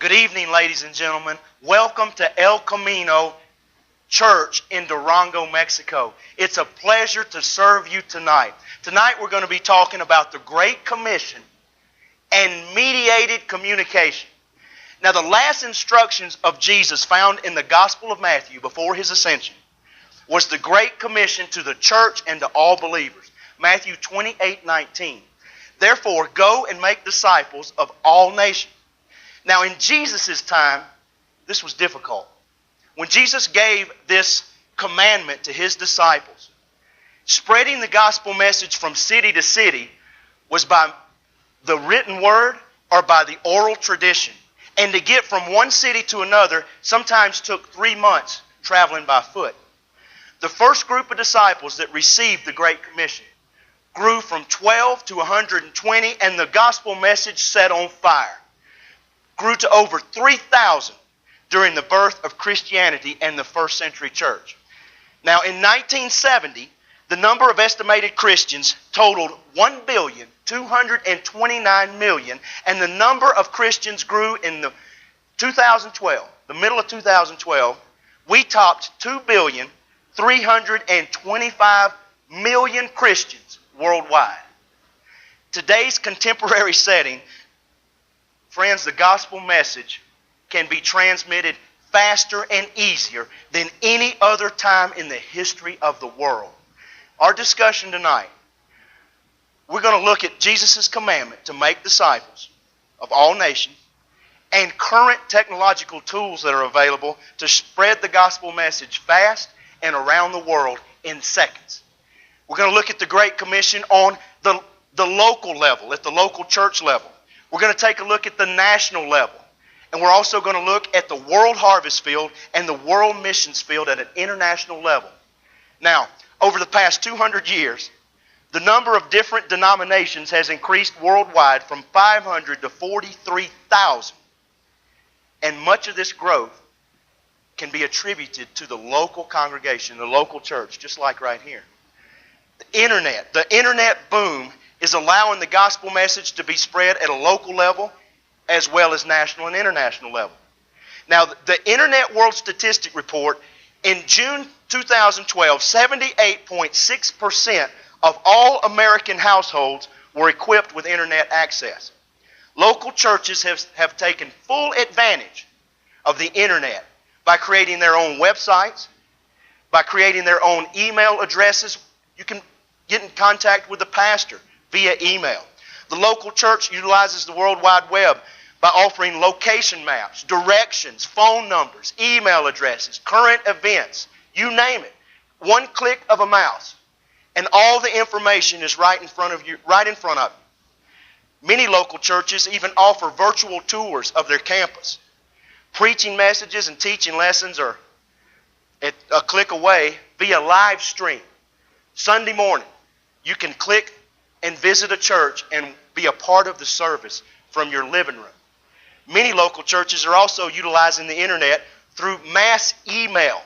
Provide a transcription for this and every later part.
Good evening, ladies and gentlemen. Welcome to El Camino Church in Durango, Mexico. It's a pleasure to serve you tonight. Tonight we're going to be talking about the Great Commission and mediated communication. Now, the last instructions of Jesus found in the Gospel of Matthew before his ascension was the Great Commission to the church and to all believers. Matthew 28:19. Therefore, go and make disciples of all nations. Now, in Jesus' time, this was difficult. When Jesus gave this commandment to his disciples, spreading the gospel message from city to city was by the written word or by the oral tradition. And to get from one city to another sometimes took 3 months traveling by foot. The first group of disciples that received the Great Commission grew from 12 to 120, and the gospel message set on fire. Grew to over 3,000 during the birth of Christianity and the first century church. Now, in 1970, the number of estimated Christians totaled 1,229,000,000, and the number of Christians grew in the 2012, the middle of 2012, we topped 2,325,000,000 Christians worldwide. Today's contemporary setting, friends, the gospel message can be transmitted faster and easier than any other time in the history of the world. Our discussion tonight, we're going to look at Jesus' commandment to make disciples of all nations and current technological tools that are available to spread the gospel message fast and around the world in seconds. We're going to look at the Great Commission on the local level, at the local church level. We're going to take a look at the national level. And we're also going to look at the world harvest field and the world missions field at an international level. Now, over the past 200 years, the number of different denominations has increased worldwide from 500 to 43,000. And much of this growth can be attributed to the local congregation, the local church, just like right here. The internet boom is allowing the gospel message to be spread at a local level as well as national and international level. Now, the Internet World Statistic Report in June 2012, 78.6% of all American households were equipped with internet access. Local churches have taken full advantage of the internet by creating their own websites, by creating their own email addresses. You can get in contact with the pastor via email. The local church utilizes the World Wide Web by offering location maps, directions, phone numbers, email addresses, current events, you name it. One click of a mouse, and all the information is right in front of you. Many local churches even offer virtual tours of their campus. Preaching messages and teaching lessons are at a click away via live stream. Sunday morning, you can click and visit a church and be a part of the service from your living room. Many local churches are also utilizing the internet through mass email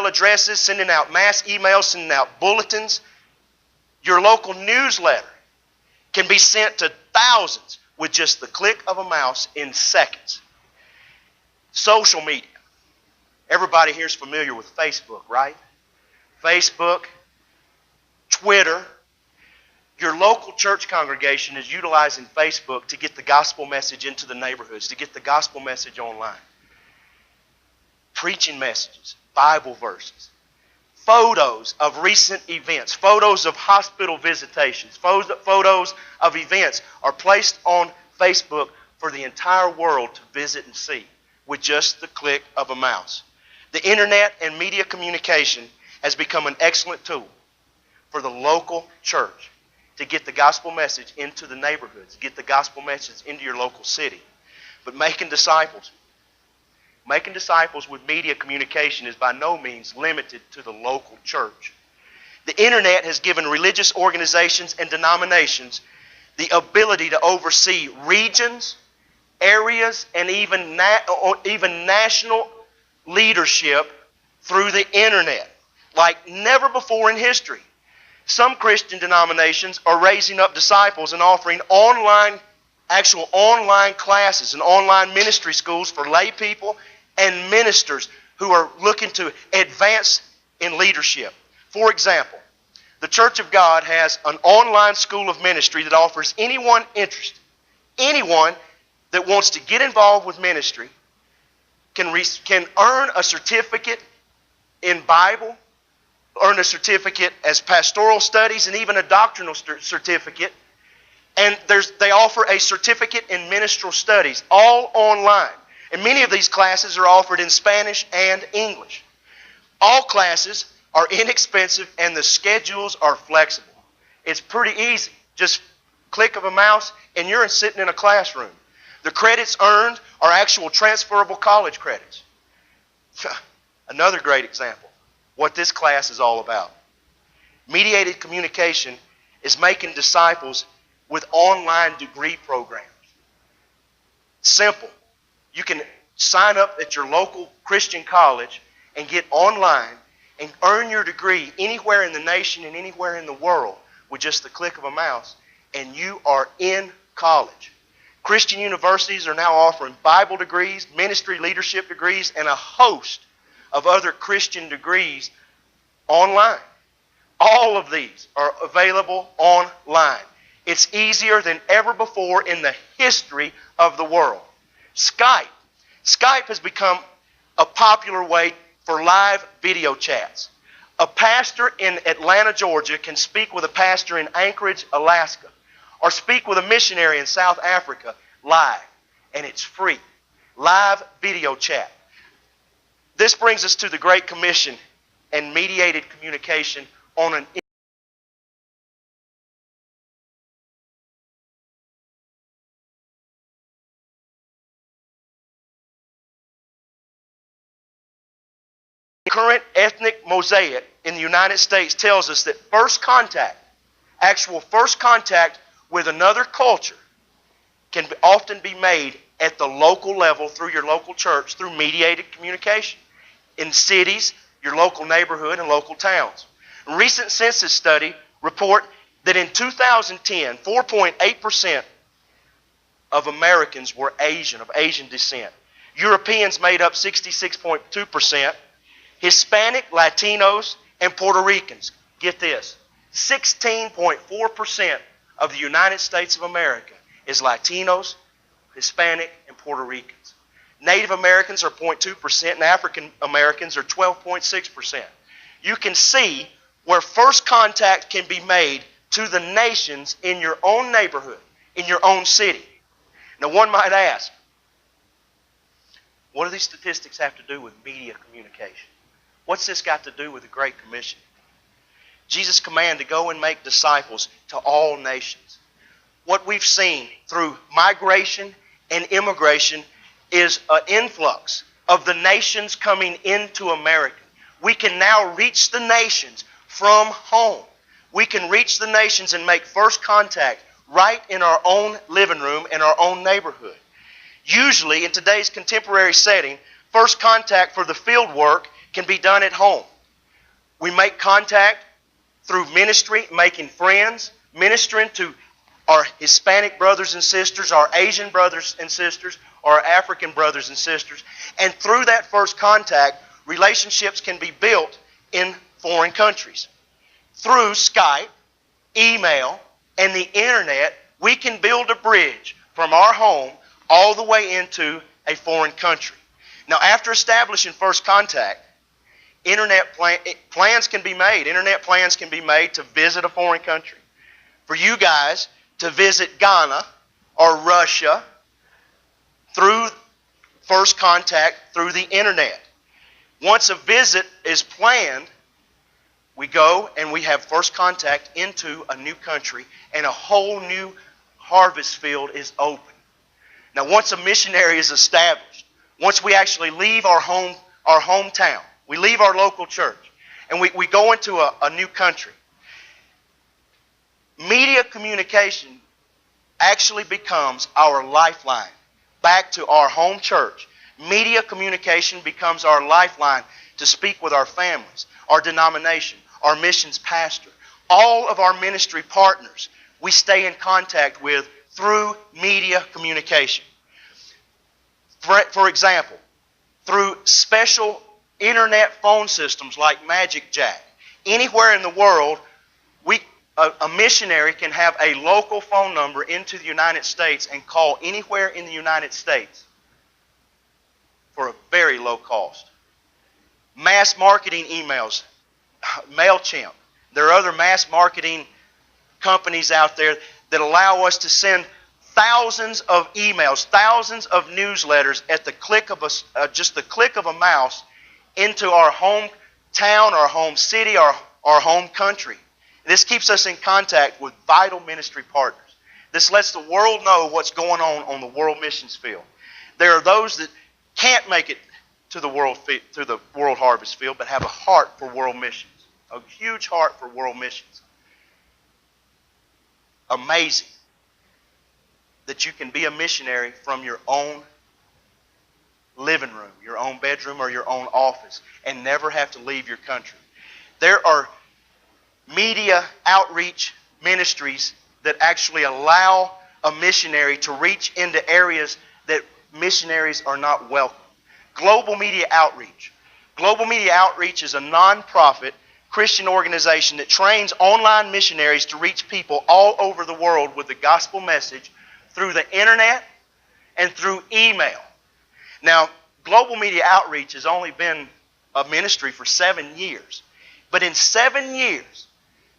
addresses, sending out mass emails, sending out bulletins. Your local newsletter can be sent to thousands with just the click of a mouse in seconds. Social media. Everybody here is familiar with Facebook, right? Facebook, Twitter. Your local church congregation is utilizing Facebook to get the gospel message into the neighborhoods, to get the gospel message online. Preaching messages, Bible verses, photos of recent events, photos of hospital visitations, photos of events are placed on Facebook for the entire world to visit and see with just the click of a mouse. The internet and media communication has become an excellent tool for the local church to get the gospel message into the neighborhoods, get the gospel message into your local city. But making disciples with media communication is by no means limited to the local church. The internet has given religious organizations and denominations the ability to oversee regions, areas, and even national leadership through the internet like never before in history. Some Christian denominations are raising up disciples and offering online actual online classes and online ministry schools for lay people and ministers who are looking to advance in leadership. For example, the Church of God has an online school of ministry that offers anyone interested, anyone that wants to get involved with ministry can earn a certificate in Bible, earn a certificate as pastoral studies, and even a doctrinal certificate. And they offer a certificate in ministerial studies, all online. And many of these classes are offered in Spanish and English. All classes are inexpensive and the schedules are flexible. It's pretty easy. Just click of a mouse and you're sitting in a classroom. The credits earned are actual transferable college credits. Another great example, what this class is all about. Mediated communication is making disciples with online degree programs. Simple. You can sign up at your local Christian college and get online and earn your degree anywhere in the nation and anywhere in the world with just the click of a mouse, and you are in college. Christian universities are now offering Bible degrees, ministry leadership degrees, and a host of other Christian degrees online. All of these are available online. It's easier than ever before in the history of the world. Skype. Skype has become a popular way for live video chats. A pastor in Atlanta, Georgia can speak with a pastor in Anchorage, Alaska, or speak with a missionary in South Africa live, and it's free. Live video chat. This brings us to the Great Commission and mediated communication on an current ethnic mosaic in the United States tells us that actual first contact with another culture can often be made at the local level through your local church through mediated communication. In cities, your local neighborhood, and local towns. A recent census study report that in 2010, 4.8% of Americans were Asian, of Asian descent. Europeans made up 66.2%. Hispanic, Latinos, and Puerto Ricans, get this, 16.4% of the United States of America is Latinos, Hispanic, and Puerto Ricans. Native Americans are 0.2% and African Americans are 12.6%. You can see where first contact can be made to the nations in your own neighborhood, in your own city. Now one might ask, what do these statistics have to do with media communication? What's this got to do with the Great Commission? Jesus' command to go and make disciples to all nations. What we've seen through migration and immigration is an influx of the nations coming into America. We can now reach the nations from home. We can reach the nations and make first contact right in our own living room in our own neighborhood. Usually, in today's contemporary setting, first contact for the field work can be done at home. We make contact through ministry, making friends, ministering to our Hispanic brothers and sisters, our Asian brothers and sisters, our African brothers and sisters. And through that first contact, relationships can be built in foreign countries. Through Skype, email, and the internet, we can build a bridge from our home all the way into a foreign country. Now, after establishing first contact, plans can be made. Internet plans can be made to visit a foreign country. For you guys to visit Ghana or Russia through first contact through the internet. Once a visit is planned, we go and we have first contact into a new country and a whole new harvest field is open. Now once a missionary is established, once we actually leave our hometown, we leave our local church, and we go into a new country, media communication actually becomes our lifeline back to our home church. Media communication becomes our lifeline to speak with our families, our denomination, our missions pastor. All of our ministry partners we stay in contact with through media communication. For example, through special internet phone systems like Magic Jack. Anywhere in the world, a missionary can have a local phone number into the United States and call anywhere in the United States for a very low cost. Mass marketing emails, MailChimp. There are other mass marketing companies out there that allow us to send thousands of emails, thousands of newsletters at the click of just the click of a mouse into our hometown, our home city, our home country. This keeps us in contact with vital ministry partners. This lets the world know what's going on the world missions field. There are those that can't make it to the world harvest field, but have a heart for world missions, a huge heart for world missions. Amazing that you can be a missionary from your own living room, your own bedroom, or your own office, and never have to leave your country. There are media outreach ministries that actually allow a missionary to reach into areas that missionaries are not welcome. Global Media Outreach. Global Media Outreach is a non-profit Christian organization that trains online missionaries to reach people all over the world with the gospel message through the internet and through email. Now, Global Media Outreach has only been a ministry for 7 years. But in 7 years,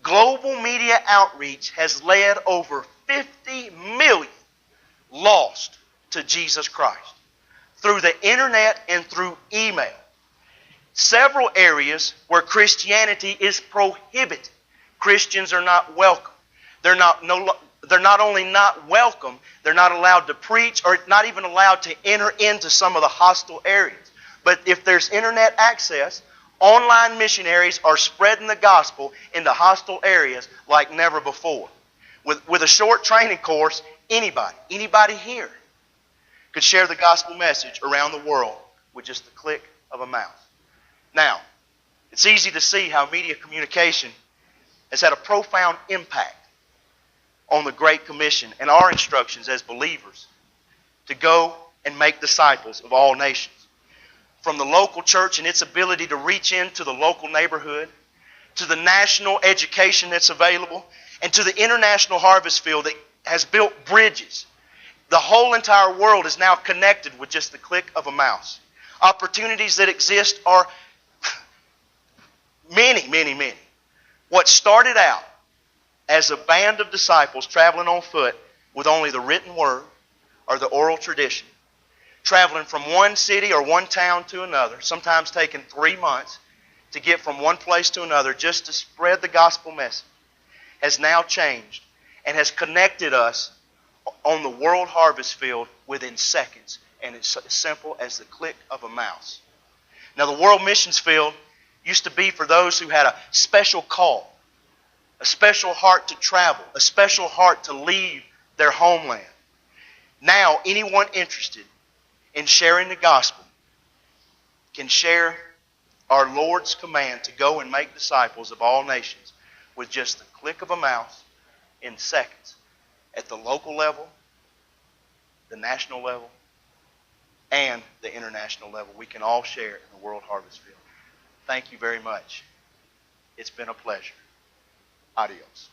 Global Media Outreach has led over 50 million lost to Jesus Christ through the internet and through email. Several areas where Christianity is prohibited. Christians are not welcome. They're not only not welcome, they're not allowed to preach or not even allowed to enter into some of the hostile areas. But if there's internet access, online missionaries are spreading the gospel into hostile areas like never before. With a short training course, anybody here could share the gospel message around the world with just the click of a mouse. Now, it's easy to see how media communication has had a profound impact on the Great Commission and our instructions as believers to go and make disciples of all nations. From the local church and its ability to reach into the local neighborhood, to the national education that's available, and to the international harvest field that has built bridges. The whole entire world is now connected with just the click of a mouse. Opportunities that exist are many, many, many. What started out as a band of disciples traveling on foot with only the written word or the oral tradition, traveling from one city or one town to another, sometimes taking 3 months to get from one place to another just to spread the gospel message, has now changed and has connected us on the world harvest field within seconds. And it's as simple as the click of a mouse. Now, the world missions field used to be for those who had a special call, a special heart to travel, a special heart to leave their homeland. Now, anyone interested in sharing the gospel can share our Lord's command to go and make disciples of all nations with just the click of a mouse in seconds at the local level, the national level, and the international level. We can all share in the World Harvest Field. Thank you very much. It's been a pleasure. Adios.